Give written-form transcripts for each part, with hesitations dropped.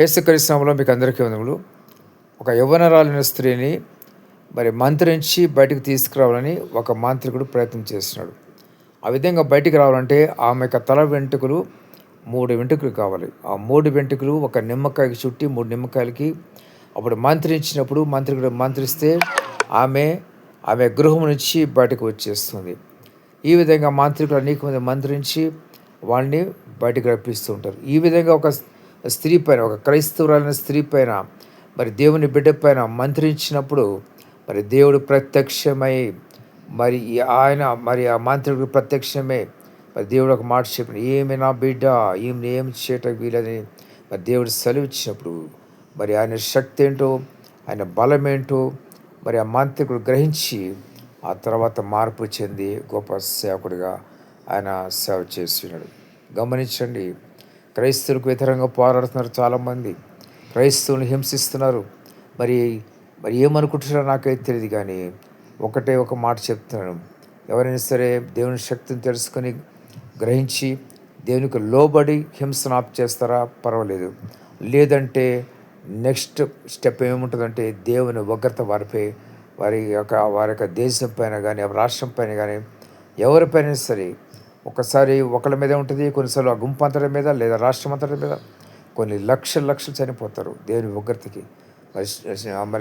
యేసుక్రీస్తు నామములో మీకు అందరికీ వందనములు. ఒక యవ్వనరాలైన స్త్రీని మంత్రించి బయటకు తీసుకురావాలని ఒక మాంత్రికుడు ప్రయత్నం చేస్తున్నాడు. ఆ విధంగా బయటికి రావాలంటే ఆమె యొక్క తల వెంట్రుకలు 3 వెంట్రుకలు కావాలి. ఆ 3 వెంట్రుకలు ఒక నిమ్మకాయకి చుట్టి 3 నిమ్మకాయలకి అప్పుడు మంత్రించినప్పుడు మంత్రికుడు మంత్రిస్తే ఆమె గృహం నుంచి బయటకు వచ్చేస్తుంది. ఈ విధంగా మాంత్రికులు అనేక మంది మంత్రించి వాళ్ళని బయటకు రప్పిస్తూ ఉంటారు. ఈ విధంగా ఒక స్త్రీ పైన, ఒక క్రైస్తవురాలైన స్త్రీ పైన దేవుని బిడ్డ పైన మంత్రించినప్పుడు దేవుడు ప్రత్యక్షమై ఆయన ఆ మాంత్రికుడు ప్రత్యక్షమై దేవుడు ఒక మాట చెప్పిన, ఏమి నా బిడ్డ ఈమెను ఏమి చేయటం వీలని దేవుడు సెలవిచ్చినప్పుడు ఆయన శక్తి ఏంటో, ఆయన బలం ఏంటో ఆ మాంత్రికుడు గ్రహించి ఆ తర్వాత మార్పు చెంది గొప్ప సేవకుడిగా ఆయన సేవ చేస్తున్నాడు. గమనించండి, క్రైస్తవులకు వ్యతిరేకంగా పోరాడుతున్నారు చాలామంది, క్రైస్తవుని హింసిస్తున్నారు. మరి ఏమనుకుంటున్నారో నాకైతే తెలియదు, కానీ ఒక మాట చెప్తున్నాను. ఎవరైనా సరే దేవుని శక్తిని తెలుసుకొని గ్రహించి దేవునికి లోబడి హింసను ఆపు చేస్తారా పర్వాలేదు. లేదంటే నెక్స్ట్ స్టెప్ ఏముంటుందంటే దేవుని ఉగ్రత వారి యొక్క దేశం పైన కానీ రాష్ట్రం పైన కానీ ఎవరిపైన సరే ఒకసారి ఒకళ్ళ మీద ఉంటుంది, కొన్నిసార్లు ఆ గుంపు అంతటి మీద లేదా రాష్ట్రం అంతటి మీద కొన్ని లక్షలు చనిపోతారు దేవుని ఉగ్రతకి.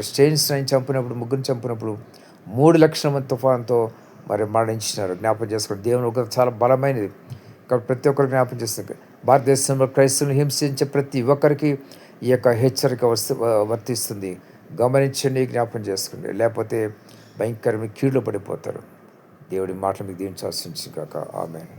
స్టేన్స్ చంపినప్పుడు, ముగ్గురిని చంపినప్పుడు 3 లక్షల మంది తుఫాన్తో మరణించినారు. జ్ఞాపకం చేసుకోండి, దేవుని ఉగ్రత చాలా బలమైనది. కాబట్టి ప్రతి ఒక్కరు జ్ఞాపకం చేస్తుంది. భారతదేశంలో క్రైస్తవులను హింసించే ప్రతి ఒక్కరికి ఈ యొక్క హెచ్చరిక వర్తిస్తుంది. గమనించండి, జ్ఞాపకం చేసుకోండి, లేకపోతే భయంకరమైన కీడులో పడిపోతారు. దేవుడి మాటలు మీకు దీవించాల్సి కాక. ఆమేన్.